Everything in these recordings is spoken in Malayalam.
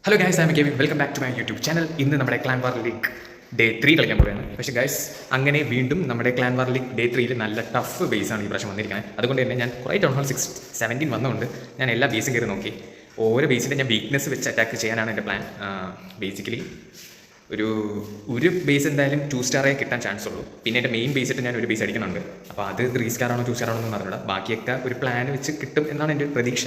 Hello guys, I M gaming. Welcome back to my YouTube channel. ഇന്ന് നമ്മുടെ ക്ലാൻ വാർ ലീഗ് ഡേ 3 കളിക്കാൻ പോവുകയാണ്. പക്ഷേ ഗൈസ്, അങ്ങനെ വീണ്ടും നമ്മുടെ ക്ലാൻ വാർ ലീഗ് ഡേ 3 നല്ല ടഫ് ബേസാണ് ഈ പ്രാവശ്യം വന്നിരിക്കുന്നത്. അതുകൊണ്ട് തന്നെ ഞാൻ കുറേ ടൗൺ ഹാൾ 17 വന്നതുകൊണ്ട് ഞാൻ എല്ലാ ബേസും കയറി നോക്കി. ഓരോ ബേസിൻ്റെ ഞാൻ വീക്ക്നെസ് വെച്ച് അറ്റാക്ക് ചെയ്യാനാണ് എൻ്റെ പ്ലാൻ. ബേസിക്കലി ഒരു ബേസ് എന്തായാലും 2 സ്റ്റാറേ കിട്ടാൻ ചാൻസ് ഉള്ളൂ. പിന്നെ എൻ്റെ മെയിൻ ബേസ് ഇട്ട് ഞാൻ ഒരു ബേസ് അടിക്കുന്നുണ്ട്. അപ്പോൾ അത് 3 സ്റ്റാറാണോ 2 സ്റ്റാറാണോ എന്ന് അറിഞ്ഞൂടാ. ബാക്കിയൊക്കെ ഒരു പ്ലാൻ വെച്ച് കിട്ടും എന്നാണ് എൻ്റെ പ്രതീക്ഷ.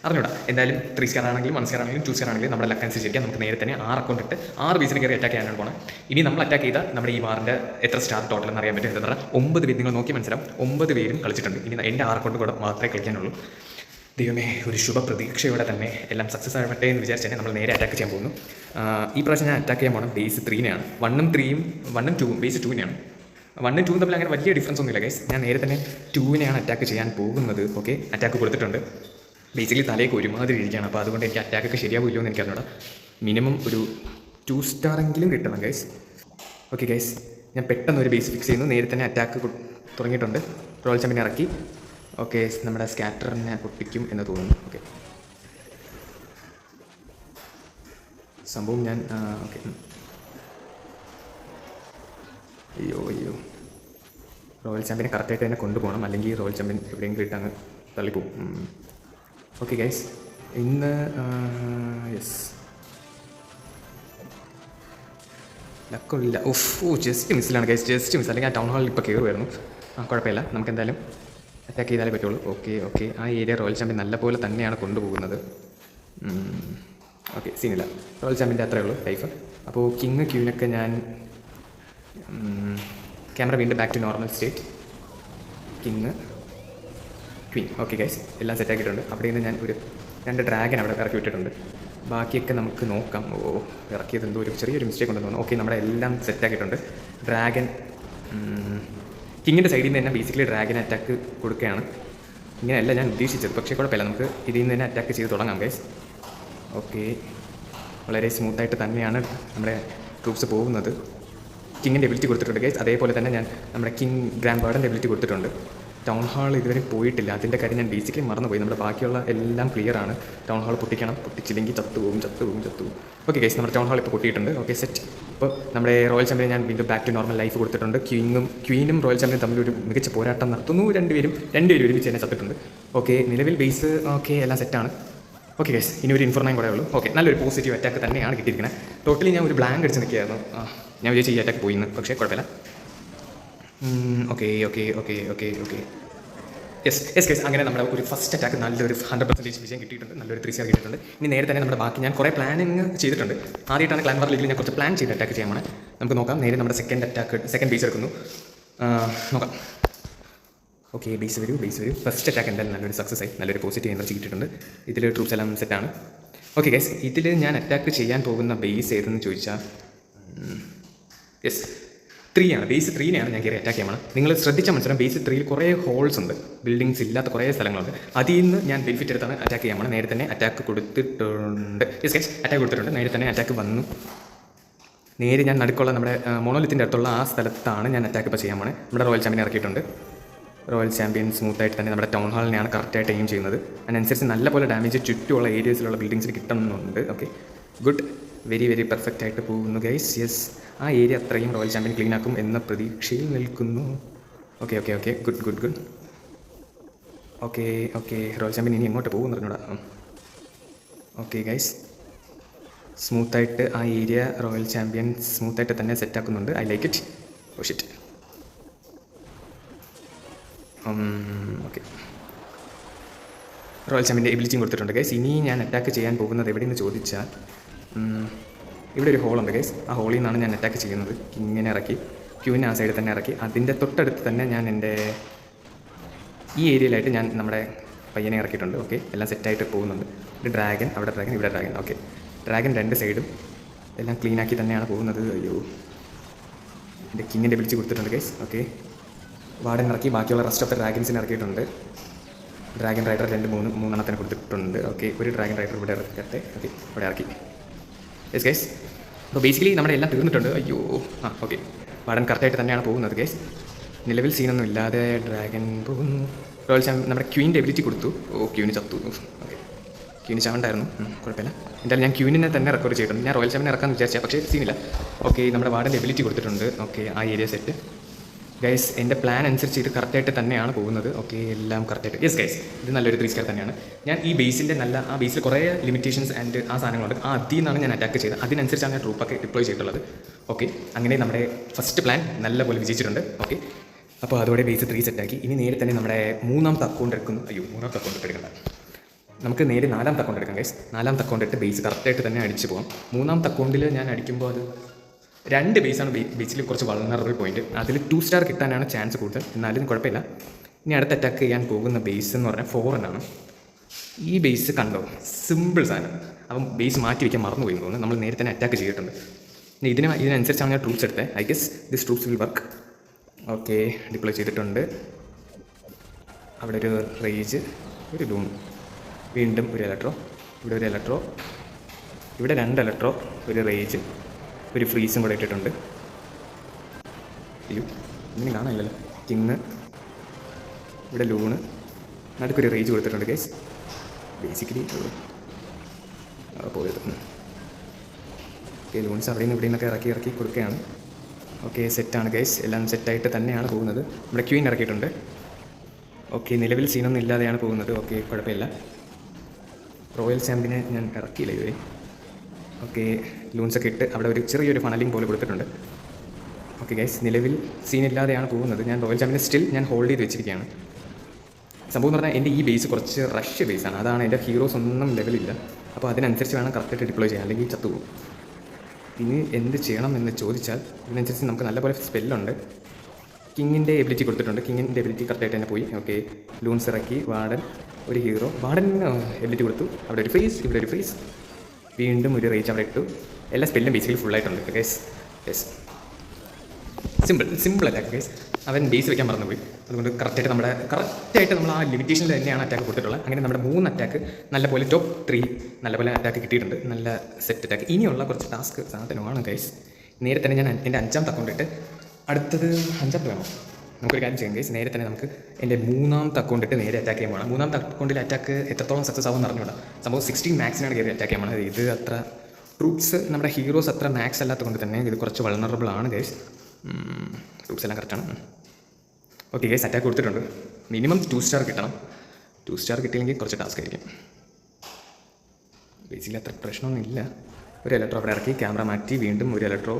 അറിഞ്ഞൂടാ. എന്തായാലും 3 സ്റ്റാർ ആണെങ്കിലും 1 സ്റ്റാർ ആണെങ്കിലും 2 സ്റ്റാർ ആണെങ്കിലും നമ്മുടെ ലക്ക് അനുസരിച്ചിരിക്കാം. നമുക്ക് നേരെ തന്നെ 6 അക്കൗണ്ട് ഇട്ട് 6 ബേസിന് കയറി അറ്റാക്ക് ചെയ്യാനാണ് പോകണം. ഇനി നമ്മൾ അറ്റാക്ക് ചെയ്താൽ നമ്മുടെ ഈ വാറിൻ്റെ എത്ര സ്റ്റാർ ടോട്ടൽ എന്ന് അറിയാൻ പറ്റും. എന്താ പറഞ്ഞാൽ 9 പേര് നിങ്ങൾ നോക്കി മനസ്സിലാവും. 9 പേരും കളിച്ചിട്ടുണ്ട്. ഇനി എൻ്റെ 6 അക്കൗണ്ട് കൂടെ മാത്രമേ കളിക്കാനുള്ളൂ. ദൈവമേ, ഒരു ശുഭപ്രതീക്ഷയോടെ തന്നെ എല്ലാം സക്സസ് ആവട്ടെ എന്ന് വിചാരിച്ച് തന്നെ നമ്മൾ നേരെ അറ്റാക്ക് ചെയ്യാൻ പോകുന്നു. ഈ പ്രാവശ്യം ഞാൻ അറ്റാക്ക് ചെയ്യാൻ പോകണം ബേസ് 3-നെയാണ്. 1ഉം 2ഉം ബേസ് 2-നെയാണ്. 1ഉം 2ഉം തമ്മിൽ അങ്ങനെ വലിയ ഡിഫറൻസ് ഒന്നുമില്ല ഗൈസ്. ഞാൻ നേരെ തന്നെ 2-നെയാണ് അറ്റാക്ക് ചെയ്യാൻ പോകുന്നത്. ഓക്കെ, അറ്റാക്ക് കൊടുത്തിട്ടുണ്ട്. ബേസിക്കലി തലേക്ക് ഒരുമാതിരി ഇരിക്കുകയാണ്. അപ്പോൾ അതുകൊണ്ട് എനിക്ക് അറ്റാക്കൊക്കെ ശരിയാവില്ലോ എന്ന് എനിക്കറിഞ്ഞൂടാ. മിനിമം ഒരു 2 സ്റ്റാറെങ്കിലും കിട്ടണം ഗൈസ്. ഓക്കെ ഗൈസ്, ഞാൻ പെട്ടെന്ന് ഒരു ബേസ് ഫിക്സ് ചെയ്യുന്നു. നേരെ തന്നെ അറ്റാക്ക് തുടങ്ങിയിട്ടുണ്ട്. റോയൽ ചാമ്പ്യൻ ഇറക്കി. ഓക്കെ, നമ്മുടെ സ്കാറ്ററിനെ പൊട്ടിക്കും എന്ന് തോന്നുന്നു. ഓക്കെ, സംഭവം ഞാൻ ഓക്കെ. അയ്യോ, റോയൽ ചാമ്പ്യനെ കറക്റ്റായിട്ട് തന്നെ കൊണ്ടുപോകണം, അല്ലെങ്കിൽ റോയൽ ചാമ്പ്യൻ എവിടെയെങ്കിലും ഇട്ട് അങ്ങ് തള്ളിപ്പോവും. ഓക്കെ ഗൈസ്, ഇന്ന് യെസ് ലക്കില്ല. ജസ്റ്റ് മിസ്സിലാണ് ഗൈസ്, ജസ്റ്റ് മിസ്. അല്ലെങ്കിൽ ആ ടൗൺ ഹാളിൽ ഇപ്പോൾ കയറുമായിരുന്നു. കുഴപ്പമില്ല, നമുക്ക് എന്തായാലും അറ്റാക്ക് ചെയ്താലേ പറ്റുള്ളൂ. ഓക്കെ, ആ ഏരിയ റോയൽ ചാമ്പ്യൻ നല്ല പോലെ തന്നെയാണ് കൊണ്ടുപോകുന്നത്. ഓക്കെ, സീനില്ല. റോയൽ ചാമ്പ്യൻ്റെ അത്രയേ ഉള്ളൂ ലൈഫ്. അപ്പോൾ കിങ് ക്യൂനൊക്കെ ഞാൻ ക്യാമറ വീണ്ടും back to normal state. King queen. Okay guys, എല്ലാം സെറ്റാക്കിയിട്ടുണ്ട്. അവിടെ നിന്ന് ഞാൻ ഒരു 2 ഡ്രാഗൻ അവിടെ ഇറക്കി വിട്ടിട്ടുണ്ട്. ബാക്കിയൊക്കെ നമുക്ക് നോക്കാം. ഇറക്കിയത് എന്തോ ഒരു ചെറിയൊരു മിസ്റ്റേക്ക് ഉണ്ടെന്ന് തോന്നുന്നു. ഓക്കെ, നമ്മുടെ എല്ലാം സെറ്റാക്കിയിട്ടുണ്ട്. ഡ്രാഗൻ കിങ്ങിൻ്റെ സൈഡിൽ നിന്ന് തന്നെ ബേസിക്കലി ഡ്രാഗൻ അറ്റാക്ക് കൊടുക്കുകയാണ്. ഇങ്ങനെയല്ല ഞാൻ ഉദ്ദേശിച്ചത്, പക്ഷേ കുഴപ്പമില്ല, നമുക്ക് ഇതിൽ നിന്ന് തന്നെ അറ്റാക്ക് ചെയ്ത് തുടങ്ങാം ഗൈസ്. ഓക്കെ, വളരെ സ്മൂത്തായിട്ട് തന്നെയാണ് നമ്മുടെ ട്രൂപ്സ് പോകുന്നത്. കിങ്ങിൻ്റെ എബിലിറ്റി കൊടുത്തിട്ടുണ്ട് ഗൈസ്. അതേപോലെ തന്നെ ഞാൻ നമ്മുടെ കിങ് ഗ്രാൻഡ് വാർഡൻ്റെ എബിലിറ്റി കൊടുത്തിട്ടുണ്ട്. ടൗൺ ഹാൾ ഇതുവരെ പോയിട്ടില്ല. അതിൻ്റെ കാര്യം ഞാൻ ബേസിക്കലി മറന്നുപോയി. നമ്മുടെ ബാക്കിയുള്ള എല്ലാം ക്ലിയറാണ്. ടൗൺ ഹാൾ പൊട്ടിക്കണം. പൊട്ടിച്ചില്ലെങ്കിൽ ചത്തുപോകും. ഓക്കെ ഗൈസ്, നമ്മുടെ ടൗൺ ഹാൾ ഇപ്പോൾ പൊട്ടിയിട്ടുണ്ട്. Okay, set. ഇപ്പോൾ നമ്മുടെ റോയൽ ചാമ്പ്യൻ ഞാൻ വീണ്ടും ബാക്ക് ടു നോർമൽ ലൈഫ് കൊടുത്തിട്ടുണ്ട്. ക്വീനും റോയൽ ചാമ്പ്യൻ തമ്മിൽ ഒരു മികച്ച പോരാട്ടം നടത്തുന്നു. രണ്ടുപേരും ഒരുമിച്ച് തന്നെ ചത്തിട്ടുണ്ട്. ഓക്കെ, നിലവിൽ ബേസ് ഓക്കെ, എല്ലാം സെറ്റാണ്. ഓക്കെ ഗൈസ്, ഇനി ഒരു ഇൻഫോർമേഷൻ കൂടെ ഉള്ളൂ. ഓക്കെ, നല്ലൊരു പോസിറ്റീവ് അറ്റാക്ക് തന്നെയാണ് കിട്ടിയിരിക്കുന്നത്. ടോട്ടലി ഞാൻ ഒരു ബ്ലാങ്ക് അടിച്ച് നിൽക്കുകയായിരുന്നു. ഞാൻ വിചാരിച്ചു ഈ അറ്റാക്ക് പോയിന്ന്, പക്ഷേ കുഴപ്പമില്ല. ഓക്കെ യെസ് ഗൈസ്, അങ്ങനെ നമ്മുടെ ഒരു ഫസ്റ്റ് അറ്റാക്ക് നല്ലൊരു 100% വിജയം കിട്ടിയിട്ടുണ്ട്. നല്ലൊരു 3 സ്റ്റാർ കിട്ടിയിട്ടുണ്ട്. ഇനി നേരെ തന്നെ നമ്മുടെ ബാക്കി ഞാൻ കുറേ പ്ലാനിങ് ചെയ്തിട്ടുണ്ട്. ആദ്യമായിട്ടാണ് ക്ലാൻ വാർ ലീഗിൽ ഞാൻ കുറച്ച് പ്ലാൻ ചെയ്ത് അറ്റാക്ക് ചെയ്യാൻ. നമുക്ക് നോക്കാം. നേരെ നമ്മുടെ സെക്കൻഡ് ബേസ് എടുക്കുന്നു. നോക്കാം. ഓക്കെ, ബേസ് വരൂ. ഫസ്റ്റ് അറ്റാക്ക് എന്തായാലും നല്ലൊരു സക്സസ് ആയി. നല്ലൊരു പോസിറ്റീവ് എനർജി കിട്ടിയിട്ടുണ്ട്. ഇതിൽ ട്രൂപ്സ് എല്ലാം സെറ്റാണ്. ഓക്കെ ഗൈസ്, ഇതിൽ ഞാൻ അറ്റാക്ക് ചെയ്യാൻ പോകുന്ന ബേസ് ഏതെന്ന് ചോദിച്ചാൽ യെസ് 3-ആണ്. ബേസ് 3-നെയാണ് ഞാൻ കയറി അറ്റാക്ക് ചെയ്യാൻ. നിങ്ങൾ ശ്രദ്ധിച്ചാൽ മനസ്സിലാവും, ബേസ് 3-ൽ കുറേ ഹോൾസ് ഉണ്ട്, ബിൽഡിങ്സ് ഇല്ലാത്ത കുറേ സ്ഥലങ്ങളുണ്ട്. അതിൽ നിന്ന് ഞാൻ ബെനിഫിറ്റ് എടുത്താണ് അറ്റാക്ക് ചെയ്യാൻ. നേരെ തന്നെ അറ്റാക്ക് കൊടുത്തിട്ടുണ്ട്. യെസ് ഗൈസ്, അറ്റാക്ക് കൊടുത്തിട്ടുണ്ട്. നേരെ തന്നെ അറ്റാക്ക് വന്നു. നേരെ ഞാൻ നടുക്കുള്ള നമ്മുടെ മോണോലിത്തിൻ്റെ അടുത്തുള്ള ആ സ്ഥലത്താണ് ഞാൻ അറ്റാക്ക് ഇപ്പോൾ ചെയ്യാൻ പോണേ. നമ്മുടെ റോയൽ ചാമ്പ്യൻ ഇറക്കിയിട്ടുണ്ട്. റോയൽ ചാമ്പ്യൻ സ്മൂത്തായിട്ട് തന്നെ നമ്മുടെ ടൗൺ ഹാളിനെയാണ് കറക്റ്റായിട്ട് എയിം ചെയ്യുന്നത്. അതിനനുസരിച്ച് നല്ലപോലെ ഡാമേജ് ചുറ്റുമുള്ള ഏരിയസിലുള്ള ബിൽഡിങ്സിൽ കിട്ടുന്നുണ്ട്. Okay, good. വെരി പെർഫെക്റ്റ് ആയിട്ട് പോകുന്നു ഗൈസ്. യെസ്, ആ ഏരിയ അത്രയും റോയൽ ചാമ്പ്യൻ ക്ലീൻ ആക്കും എന്ന പ്രതീക്ഷയിൽ നിൽക്കുന്നു. Okay, good. Okay, royal champion ഇനി എങ്ങോട്ട് പോകുമെന്ന് പറഞ്ഞൂടാ. ഓക്കെ ഗൈസ്, സ്മൂത്തായിട്ട് ആ ഏരിയ റോയൽ ചാമ്പ്യൻ സ്മൂത്തായിട്ട് തന്നെ സെറ്റാക്കുന്നുണ്ട്. I like it. Oh shit. Okay, royal ചാമ്പ്യൻ്റെ എബിലിറ്റിയും കൊടുത്തിട്ടുണ്ട് ഗൈസ്. ഇനി ഞാൻ അറ്റാക്ക് ചെയ്യാൻ പോകുന്നത് എവിടെയെന്ന് ചോദിച്ചാൽ ഇവിടെ ഒരു ഹോളുണ്ട് ഗൈസ്. ആ ഹോളിൽ നിന്നാണ് ഞാൻ അറ്റാക്ക് ചെയ്യുന്നത്. ഇങ്ങനെ ഇറക്കി ക്യൂവിനെ ആ സൈഡിൽ തന്നെ ഇറക്കി അതിൻ്റെ തൊട്ടടുത്ത് തന്നെ ഞാൻ എൻ്റെ ഈ ഏരിയയിലായിട്ട് ഞാൻ നമ്മുടെ പയ്യനെ ഇറക്കിയിട്ടുണ്ട്. ഓക്കെ, എല്ലാം സെറ്റായിട്ട് പോകുന്നുണ്ട്. ഒരു ഡ്രാഗൻ, അവിടെ ഡ്രാഗൻ, ഇവിടെ ഡ്രാഗൻ. ഓക്കെ, ഡ്രാഗൻ 2 സൈഡും എല്ലാം ക്ലീനാക്കി തന്നെയാണ് പോകുന്നത്. അയ്യോ, എൻ്റെ കിങ്ങിൻ്റെ വിളിച്ച് കൊടുത്തിട്ടുണ്ട് ഗൈസ്. ഓക്കെ, വാർഡൻ ഇറക്കി. ബാക്കിയുള്ള റെസ്റ്റ് ഓഫ് ദ ഡ്രാഗൻസിനെ ഇറക്കിയിട്ടുണ്ട്. ഡ്രാഗൻ റൈഡർ 3 കൊടുത്തിട്ടുണ്ട്. ഓക്കെ, ഒരു ഡ്രാഗൻ റൈഡർ ഇവിടെ ഇറക്കട്ടെ. ഓക്കെ, ഇവിടെ ഇറക്കി. യെസ് ഗൈസ്, അപ്പോൾ ബേസിക്കലി നമ്മുടെ എല്ലാം തീർന്നിട്ടുണ്ട്. അയ്യോ, ഓക്കെ, വാർഡൻ കറക്റ്റായിട്ട് തന്നെയാണ് പോകുന്നത് ഗൈസ്. നിലവിൽ സീനൊന്നും ഇല്ലാതെ ഡ്രാഗൻ പോകുന്നു. റോയൽ ചാമ്പ്യൻ നമ്മുടെ ക്വീൻ്റെ എബിലിറ്റി കൊടുത്തു. ക്വീന് ചത്തു. ഓക്കെ, ക്യൂന് ചാവണ്ടായിരുന്നു, കുഴപ്പമില്ല. എന്തായാലും ഞാൻ ക്യൂനിനെ തന്നെ റെക്കോർഡ് ചെയ്തിട്ടുണ്ട്. ഞാൻ റോയൽ ചാമ്പിനെ ഇറക്കാമെന്ന് വിചാരിച്ചാൽ, പക്ഷേ സീനില്ല. ഓക്കെ, നമ്മുടെ വാർഡൻ്റെ എബിലിറ്റി കൊടുത്തിട്ടുണ്ട്. ഓക്കെ, ആ ഏരിയ സെറ്റ്. ഗൈസ്, എൻ്റെ പ്ലാൻ അനുസരിച്ച് ഇത് കറക്റ്റായിട്ട് തന്നെയാണ് പോകുന്നത്. ഓക്കെ, എല്ലാം കറക്റ്റായിട്ട്. യെസ് ഗൈസ്, ഇത് നല്ലൊരു 3 സ്റ്റാർ തന്നെയാണ്. ഞാൻ ഈ ബേസിൻ്റെ ആ ബേസിൽ കുറേ ലിമിറ്റേഷൻസ് ആൻഡ് ആ സാധനങ്ങളുണ്ട്. അതിൽ നിന്നാണ് ഞാൻ അറ്റാക്ക് ചെയ്തത്. അതിനനുസരിച്ചാണ് ഞാൻ ട്രൂപ്പൊക്കെ ഡിപ്ലോയ് ചെയ്തിട്ടുള്ളത്. ഓക്കെ, അങ്ങനെ നമ്മുടെ ഫസ്റ്റ് പ്ലാൻ നല്ലപോലെ വിജയിച്ചിട്ടുണ്ട്. ഓക്കെ, അപ്പോൾ അതോടെ ബേസ് 3 സെറ്റാക്കി. ഇനി നേരെ തന്നെ നമ്മുടെ മൂന്നാമത്തെ അക്കൗണ്ട് എടുക്കുന്നു. മൂന്നാമത്തെ അക്കൗണ്ട് എടുക്കണ്ട, നമുക്ക് നേരെ 4ാമത്തെ അക്കൗണ്ട് എടുക്കാം ഗൈസ്. 4ാമത്തെ അക്കൗണ്ട് ഇട്ട് ബേസ് കറക്റ്റായിട്ട് തന്നെ അടിച്ച് പോകാം. 3ാമത്തെ അക്കൗണ്ടിൽ ഞാൻ അടിക്കുമ്പോൾ അത് 2 ബേസാണ് ബേസിൽ കുറച്ച് വൾനറബിൾ പോയിന്റ്. അതിൽ 2 സ്റ്റാർ കിട്ടാനാണ് ചാൻസ് കൂടുതൽ, എന്നാലും കുഴപ്പമില്ല. ഇനി അടുത്ത് അറ്റാക്ക് ചെയ്യാൻ പോകുന്ന ബേസ് എന്ന് പറഞ്ഞാൽ 4 ആണ്. ഈ ബേസ് കണ്ടോ, സിമ്പിൾ സാധനം. അപ്പം ബേസ് മാറ്റി വയ്ക്കാൻ മറന്നുപോയി തോന്നുന്നു. നമ്മൾ നേരെ തന്നെ അറ്റാക്ക് ചെയ്തിട്ടുണ്ട്. ഇതിനനുസരിച്ചാണ് ഞാൻ ട്രൂപ്സ് എടുത്തത്. I guess this troops will work. Okay, deploy ചെയ്തിട്ടുണ്ട്. അവിടെ ഒരു റേജ്, ഒരു ലൂൺ, വീണ്ടും ഒരു ഇലക്ട്രോ, ഇവിടെ ഒരു ഇലക്ട്രോ, ഇവിടെ 2 ഇലക്ട്രോ, ഒരു റേജ്, ഒരു ഫ്രീസും കൂടെ ഇട്ടിട്ടുണ്ട്. അയ്യോ, ഇങ്ങനെ കാണാനില്ലല്ലോ. കിങ്, ഇവിടെ ലൂണ്, നടുക്കൊരു റേജ് കൊടുത്തിട്ടുണ്ട് ഗൈസ്. ബേസിക്കലി പോയത്. ഓക്കെ, ലൂൺസ് അവിടെ നിന്ന് ഇവിടെ നിന്നൊക്കെ ഇറക്കി കൊടുക്കുകയാണ്. ഓക്കെ, സെറ്റാണ് ഗൈസ്, എല്ലാം സെറ്റായിട്ട് തന്നെയാണ് പോകുന്നത്. നമ്മുടെ ക്യൂൻ ഇറക്കിയിട്ടുണ്ട്. ഓക്കെ, നിലവിൽ സീനൊന്നും ഇല്ലാതെയാണ് പോകുന്നത്. ഓക്കെ, കുഴപ്പമില്ല. റോയൽ ചാമ്പിനെ ഞാൻ ഇറക്കിയില്ല ഇതുവരെ. ഓക്കെ, ലൂൺസൊക്കെ ഇട്ട് അവിടെ ഒരു ചെറിയൊരു ഫണലിംഗ് പോലെ കൊടുത്തിട്ടുണ്ട്. ഓക്കെ ഗൈസ്, നിലവിൽ സീനില്ലാതെയാണ് പോകുന്നത്. ഞാൻ റോയൽ ചാമ്പിനെ സ്റ്റിൽ ഞാൻ ഹോൾഡ് ചെയ്ത് വെച്ചിരിക്കുകയാണ്. സംഭവം എന്ന് പറഞ്ഞാൽ എൻ്റെ ഈ ബേസ് കുറച്ച് റഷ് ബേസാണ്. അതാണ്, എൻ്റെ ഹീറോസ് ഒന്നും ലെവലില്ല. അപ്പോൾ അതിനനുസരിച്ച് വേണം കറക്റ്റായിട്ട് ഡിപ്ലോയ് ചെയ്യാൻ, അല്ലെങ്കിൽ ചത്തുപോകും. ഇനി എന്ത് ചെയ്യണം എന്ന് ചോദിച്ചാൽ ഇതിനനുസരിച്ച് നമുക്ക് നല്ലപോലെ സ്പെല്ലുണ്ട്. കിങ്ങിൻ്റെ എബിലിറ്റി കൊടുത്തിട്ടുണ്ട്. കിങ്ങിൻ്റെ എബിലിറ്റി കറക്റ്റായിട്ട് തന്നെ പോയി. ഓക്കെ, ലൂൺസ് ഇറക്കി, വാർഡൻ, ഒരു ഹീറോ, വാർഡൻ എബിലിറ്റി കൊടുത്തു. അവിടെ ഒരു ഫ്രീസ്, ഇവിടെ ഒരു ഫ്രീസ്, വീണ്ടും ഒരു റേജ് അവിടെ ഇട്ടു. എല്ലാ സ്പെല്ലും ബേസിക്കലി ഫുള്ളായിട്ടുണ്ട് guys. Yes, simple attack guys. അവൻ ബേസ് വയ്ക്കാൻ മറന്നുപോയി. അതുകൊണ്ട് കറക്റ്റായിട്ട് നമ്മൾ ആ ലിമിറ്റേഷനിൽ തന്നെയാണ് അറ്റാക്ക് കൊടുത്തിട്ടുള്ളത്. അങ്ങനെ നമ്മുടെ 3 അറ്റാക്ക് നല്ലപോലെ ടോപ്പ് 3 നല്ലപോലെ അറ്റാക്ക് കിട്ടിയിട്ടുണ്ട്. നല്ല സെറ്റ് അറ്റാക്ക്. ഇനിയുള്ള കുറച്ച് ടാസ്ക് സാധനമാണ് ഗൈസ്. നേരെ തന്നെ ഞാൻ എൻ്റെ 5ാമത്തെ അക്കൗണ്ട് ഇട്ട്, അടുത്തത് 5ാമത്തെ വേണോ, നമുക്കൊരു കാര്യം ചെയ്യാം ഗൈസ്. നേരെ തന്നെ നമുക്ക് എൻ്റെ 3ാമത്തെ അക്കൗണ്ട് ഇട്ട് നേരെ അറ്റാക്ക് ചെയ്യാൻ പോകണം. 3ാമത്തെ അക്കൗണ്ടിൽ അറ്റാക്ക് എത്രത്തോളം സക്സസ് ആവുമെന്ന് അറിഞ്ഞൂടാ. സംഭവം 16 മാക്സിനാണ് കയറി അറ്റാക്ക് ചെയ്യാൻ പോകുന്നത്. ഇത് അത്ര ട്രൂപ്സ്, നമ്മുടെ ഹീറോസ് അത്ര മാക്സ് അല്ലാത്തത് കൊണ്ട് തന്നെ ഇത് കുറച്ച് വൾണറബിൾ ആണ് ഗൈസ്. ട്രൂപ്സ് എല്ലാം കറക്റ്റാണ്. ഓക്കെ ഗൈസ്, അറ്റാക്ക് കൊടുത്തിട്ടുണ്ട്. മിനിമം 2 സ്റ്റാർ കിട്ടണം. 2 സ്റ്റാർ കിട്ടിയെങ്കിൽ കുറച്ച് ടാസ്ക് ആയിരിക്കും. ബേസിക്കലി അത്ര പ്രശ്നമൊന്നുമില്ല. ഒരു ഇലക്ട്രോ അവിടെ ഇറക്കി, ക്യാമറ മാറ്റി, വീണ്ടും ഒരു ഇലക്ട്രോ,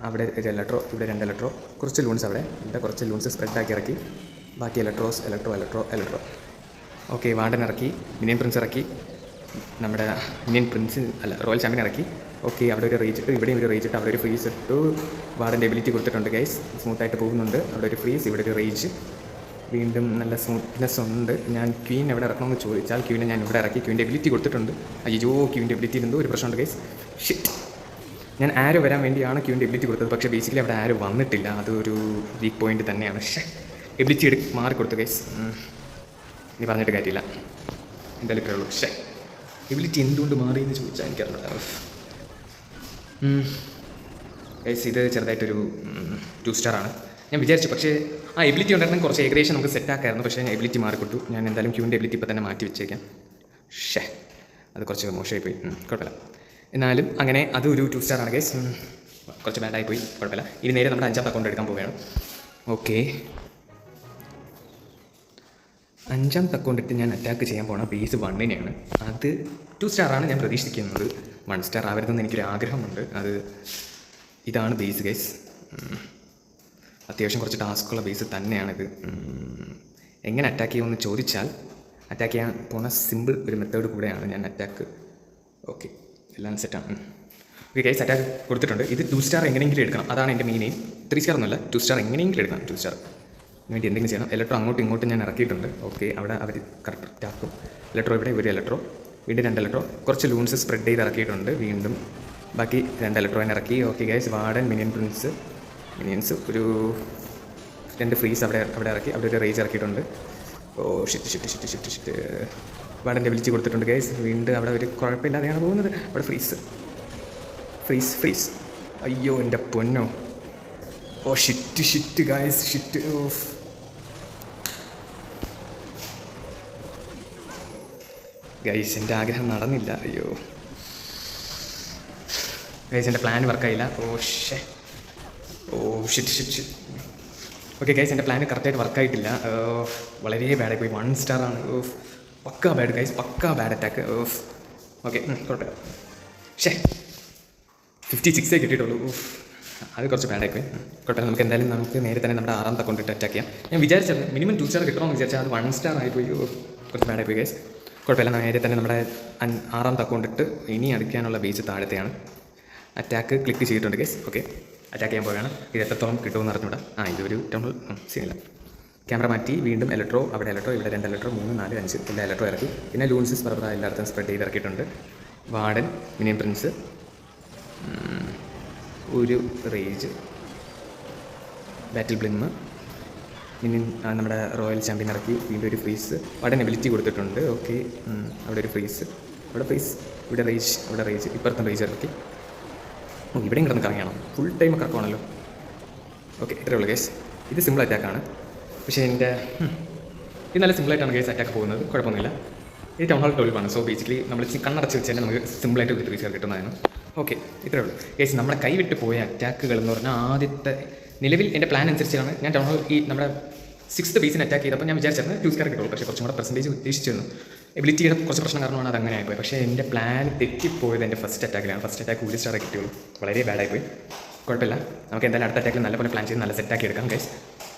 അവിടെ ഒരു ഇലക്ട്രോ, ഇവിടെ 2 ഇലക്ട്രോ, കുറച്ച് ലൂൺസ് ഇവിടെ കുറച്ച് ലൂൺസ് സ്പ്രെഡാക്കി ഇറക്കി, ബാക്കി ഇലക്ട്രോ. ഓക്കെ, വാർഡൻ ഇറക്കി, മിനിയൻ പ്രിൻസ് ഇറക്കി, നമ്മുടെ റോയൽ ചാമ്പ്യൻ ഇറക്കി. ഓക്കെ, അവിടെ ഒരു റേജ് ഇട്ട്, ഇവിടെയും ഒരു റേജ് ഇട്ട്, അവിടെ ഒരു ഫ്രീസ് ഇട്ടു. വാർഡൻ്റെ എബിലിറ്റി കൊടുത്തിട്ടുണ്ട് ഗൈസ്. സ്മൂത്തായിട്ട് പോകുന്നുണ്ട്. അവിടെ ഒരു ഫ്രീസ്, ഇവിടെ ഒരു റേജ്, വീണ്ടും നല്ല സ്മൂത്ത്നെസ് ഉണ്ട്. ഞാൻ ക്വീൻ എവിടെ ഇറക്കണമെന്ന് ചോദിച്ചാൽ ക്വീനെ ഞാൻ ഇവിടെ ഇറക്കി. ക്വീൻ്റെ എബിലിറ്റി കൊടുത്തിട്ടുണ്ട്. അയ്യോ, ക്വീൻ്റെ എബിലിറ്റി എന്തോ ഒരു പ്രശ്നമുണ്ട് ഗൈസ്. ഷിറ്റ്, ഞാൻ ആരോ വരാൻ വേണ്ടിയാണ് ക്യൂൻ്റെ എബിലിറ്റി കൊടുത്തത്. പക്ഷേ ബേസിക്കലി അവിടെ ആരും വന്നിട്ടില്ല. അതൊരു വീക്ക് പോയിന്റ് തന്നെയാണ്. എബിലിറ്റി മാറിക്കൊടുത്തു ഗൈസ്. ഇനി പറഞ്ഞിട്ട് കാര്യമില്ല, എന്തായാലും ഇത്രേ ഉള്ളൂ. എബിലിറ്റി എന്തുകൊണ്ട് മാറിയെന്ന് ചോദിച്ചാൽ എനിക്കറിയില്ല ഗൈസ്. ഇത് ചെറുതായിട്ടൊരു 2 സ്റ്റാറാണ് ഞാൻ വിചാരിച്ചു. പക്ഷേ ആ എബിലിറ്റി ഉണ്ടായിരുന്നെങ്കിൽ കുറച്ച് ഏകദേശം നമുക്ക് സെറ്റാക്കായിരുന്നു. പക്ഷേ ഞാൻ എബിലിറ്റി മാറിക്കൊടുത്തു. ഞാൻ എന്തായാലും ക്യൂൻ്റെ എബിലിറ്റി ഇപ്പോൾ തന്നെ മാറ്റി വെച്ചേക്കാം. അത് കുറച്ച് മോശമായിപ്പോയി, കുഴപ്പമില്ല. എന്നാലും അങ്ങനെ അത് ഒരു 2 സ്റ്റാറാണ് ഗൈസ്. കുറച്ച് ബാഡായിപ്പോയി, കുഴപ്പമില്ല. ഇനി നേരെ നമ്മുടെ 5ാമത്തെ അക്കൗണ്ട് എടുക്കാൻ പോവുകയാണ്. ഓക്കെ, 5ാമത്തെ അക്കൗണ്ട് ഇട്ട് ഞാൻ അറ്റാക്ക് ചെയ്യാൻ പോകണം ബേസ് 1നെയാണ്. അത് 2 സ്റ്റാറാണ് ഞാൻ പ്രതീക്ഷിക്കുന്നത്. 1 സ്റ്റാർ ആവരുതെന്ന് എനിക്കൊരു ആഗ്രഹമുണ്ട്. ഇതാണ് ബേസ് ഗൈസ്. അത്യാവശ്യം കുറച്ച് ടാസ്ക്കുള്ള ബേസ് തന്നെയാണിത്. എങ്ങനെ അറ്റാക്ക് ചെയ്യുമെന്ന് ചോദിച്ചാൽ അറ്റാക്ക് ചെയ്യാൻ പോകുന്ന സിമ്പിൾ ഒരു മെത്തേഡ് കൂടെയാണ് ഞാൻ അറ്റാക്ക്. ഓക്കെ, എല്ലാം സെറ്റാണ്. ഓക്കെ ഗൈസ്, അറ്റാക്ക് കൊടുത്തിട്ടുണ്ട്. ഇത് 2 സ്റ്റാർ എങ്ങനെയെങ്കിലും എടുക്കണം, അതാണ് എൻ്റെ മെയിൻ എയിം. 3 സ്റ്റാർ ഒന്നുമല്ല, 2 സ്റ്റാർ എങ്ങനെയെങ്കിലും എടുക്കണം. 2 സ്റ്റാർ വേണ്ടി എന്തെങ്കിലും ചെയ്യണം. ഇലക്ട്രോ അങ്ങോട്ടും ഇങ്ങോട്ടും ഞാൻ ഇറക്കിയിട്ടുണ്ട്. ഓക്കെ, അവിടെ അവർ കറക്റ്റ് ആക്കും. ഇലക്ട്രോ ഇവിടെ ഒരു ഇലക്ട്രോ, വീണ്ടും 2 ഇലക്ട്രോ, കുറച്ച് ലൂൺസ് സ്പ്രെഡ് ചെയ്ത് ഇറക്കിയിട്ടുണ്ട്. വീണ്ടും ബാക്കി 2 ഇലക്ട്രോയിനെ ഇറക്കി. ഓക്കെ ഗൈസ്, വാർഡൻ, മിനിയൻസ് ഒരു 2 ഫ്രീസ് അവിടെ ഇറക്കി. അവിടെ ഒരു റേജ് ഇറക്കിയിട്ടുണ്ട്. Oh shit. വാർഡൻ്റെ വിളിച്ച് കൊടുത്തിട്ടുണ്ട് ഗൈസ്. വീണ്ടും അവിടെ ഒരു കുഴപ്പമില്ലാതെയാണ് പോകുന്നത്. അവിടെ ഫ്രീസ്. അയ്യോ എൻ്റെ പൊന്നോ. Oh shit guys, shit. Guys എൻ്റെ ആഗ്രഹം നടന്നില്ല. അയ്യോ ഗൈസ്, എൻ്റെ പ്ലാൻ വർക്കായില്ല. ഷിറ്റ്. ഓക്കെ ഗൈസ്, എൻ്റെ പ്ലാൻ കറക്റ്റായിട്ട് വർക്കായിട്ടില്ല. വളരെ ബാഡായി പോയി. 1 സ്റ്റാർ ആണ്. പക്കാ ബാഡ് ഗൈസ്, പക്കാ ബാഡ് അറ്റാക്ക്. ഓക്കെ കുഴപ്പമില്ല. 56 കിട്ടിയിട്ടുള്ളൂ. അത് കുറച്ച് ബാഡായിപ്പോയി. കുഴപ്പമില്ല. നമുക്ക് എന്തായാലും നേരെ തന്നെ നമ്മുടെ 6ാമത്തെ അക്കൗണ്ട് ഇട്ട് അറ്റാക്ക് ചെയ്യാം. ഞാൻ വിചാരിച്ചത് മിനിമം 2 സ്റ്റാർ കിട്ടണമെന്ന് വിചാരിച്ചാൽ അത് 1 സ്റ്റാർ ആയിപ്പോയി. കുറച്ച് ബാഡായിപ്പോയി ഗൈസ്. കുഴപ്പമില്ല. നേരെ തന്നെ നമ്മുടെ 6ാമത്തെ അക്കൗണ്ട് ഇട്ട് ഇനി അടിക്കാനുള്ള ബേസ് താഴത്തെയാണ്. അറ്റാക്ക് ക്ലിക്ക് ചെയ്തിട്ടുണ്ട് ഗൈസ്. ഓക്കെ, അറ്റാക്ക് ചെയ്യാൻ പോവുകയാണ്. ഇത് എത്രത്തോളം കിട്ടുമെന്ന് അറിഞ്ഞൂടാ. ഇതൊരു ടൗണിൽ സീനില്ല. ക്യാമറ മാറ്റി വീണ്ടും ഇലക്ട്രോ, അവിടെ ഇലക്ട്രോ, ഇവിടെ 2 ഇലക്ട്രോ, 3, 4, 5 എല്ലാ ഇലക്ട്രോ ഇറക്കി. പിന്നെ ലൂൺസിസ് പർബറ എല്ലായിടത്തും സ്പ്രെഡ് ചെയ്ത് ഇറക്കിയിട്ടുണ്ട്. വാർഡൻ, മിനിയൻ പ്രിൻസ്, ഒരു റേജ്, ബാറ്റിൽ ബ്ലിം, മിനിയൻ നമ്മുടെ റോയൽ ചാമ്പ്യൻ ഇറക്കി. വീണ്ടും ഒരു ഫ്രീസ്. വാർഡൻ എബിലിറ്റി കൊടുത്തിട്ടുണ്ട്. ഓക്കെ, അവിടെ ഒരു ഫ്രീസ്, അവിടെ ഫ്രീസ്, ഇവിടെ റേജ്, അവിടെ റേജ്, ഇപ്പുറത്തും റേജ് ഇറക്കി. ഇവിടെയും കിടന്ന് കറങ്ങിയാണോ? ഫുൾ ടൈം കറക്കമാണല്ലോ. ഓക്കെ, ഇത്രയേ ഉള്ളൂ ഗേസ്. ഇത് സിമ്പിൾ അറ്റാക്കാണ്. പക്ഷേ ഇത് നല്ല സിമ്പിളായിട്ടാണ് ഗേസ് അറ്റാക്ക് പോകുന്നത്. കുഴപ്പമൊന്നുമില്ല. ഇത് ടൗൺ ഹാൾ 12 ആണ്. സോ ബേസിക്കലി നമ്മൾ കണ്ണടച്ച് വെച്ച് തന്നെ നമുക്ക് സിമ്പിളായിട്ട് ഒരു റീച്ച് കിട്ടുന്നതാണ്. ഓക്കെ, ഇത്രയേ ഉള്ളൂ ഗേസ്. നമ്മളെ കൈവിട്ട് പോയ അറ്റാക്കുകൾ എന്ന് പറഞ്ഞാൽ ആദ്യത്തെ നിലവിൽ എൻ്റെ പ്ലാൻ അനുസരിച്ചാണ് ഞാൻ ടൗൺ ഹാൾ നമ്മുടെ 6th ബേസിന് അറ്റാക്ക് ചെയ്തപ്പോൾ ഞാൻ വിചാരിച്ചിരുന്നു 2 സ്റ്റാർ കിട്ടുള്ളൂ. പക്ഷേ കുറച്ചും കൂടെ പെർസെൻറ്റേജ് ഉദ്ദേശിച്ചിരുന്നു. എബിലിറ്റിയുടെ കുറച്ച് പ്രശ്നം കാരണമാണ് അത് അങ്ങനെ ആയിപ്പോയി. പക്ഷേ എൻ്റെ പ്ലാൻ തെറ്റിപ്പോയത് എൻ്റെ ഫസ്റ്റ് അറ്റാക്കിലാണ്. ഫസ്റ്റ് അറ്റാക്ക് 1 സ്റ്റാർ കിട്ടിയുള്ളൂ. വളരെ ബാഡായിപ്പോയി. കുഴപ്പമില്ല. നമുക്ക് എന്തായാലും അടുത്ത അറ്റാക്കിൽ നല്ലപോലെ പ്ലാൻ ചെയ്ത് നല്ല സെറ്റാക്കി എടുക്കാം ഗൈസ്.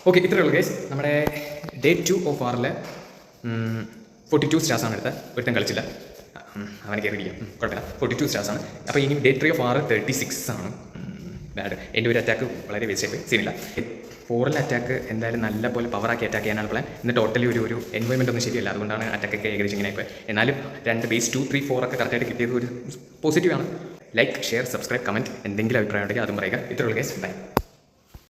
ഓക്കെ, ഇത്രയേ ഉള്ളൂ ഗൈസ്. നമ്മുടെ Day 2 of Warൽ 42 സ്റ്റാർസാണ് എടുത്തത്. ഒരുത്തം കളിച്ചില്ല, അവനെ കയറിയില്ല. കുഴപ്പമില്ല, 42 സ്റ്റാർസാണ്. അപ്പോൾ ഇനി Day 3 of War 36 ആണ്. ബാഡ്. എൻ്റെ ഒരു അറ്റാക്ക് വളരെ വേസ്റ്റായി സീനില്ല. 4ൽ അറ്റാക്ക് എന്തായാലും നല്ല പോലെ പവറാക്കി അറ്റാക്ക് ചെയ്യാനാണ് പ്ലാൻ. ഇന്ന് ടോട്ടലി ഒരു എൻവയോൺമെൻറ്റ് ഒന്നും ശരിയല്ല. അതുകൊണ്ടാണ് അറ്റാക്കൊക്കെ ഏകദേശം ഇങ്ങനെ ആയിപ്പോയി. എന്നാലും 2 ബേസ് 2, 3, 4 ഒക്കെ കറക്റ്റായിട്ട് കിട്ടിയത് ഒരു പോസിറ്റീവാണ്. ലൈക്ക്, ഷെയർ, സബ്സ്ക്രൈബ്, കമൻറ്റ് എന്തെങ്കിലും അഭിപ്രായം ഉണ്ടെങ്കിൽ അതും പറയുക. ഇത്രയുള്ള ഗൈസ്, ബൈ.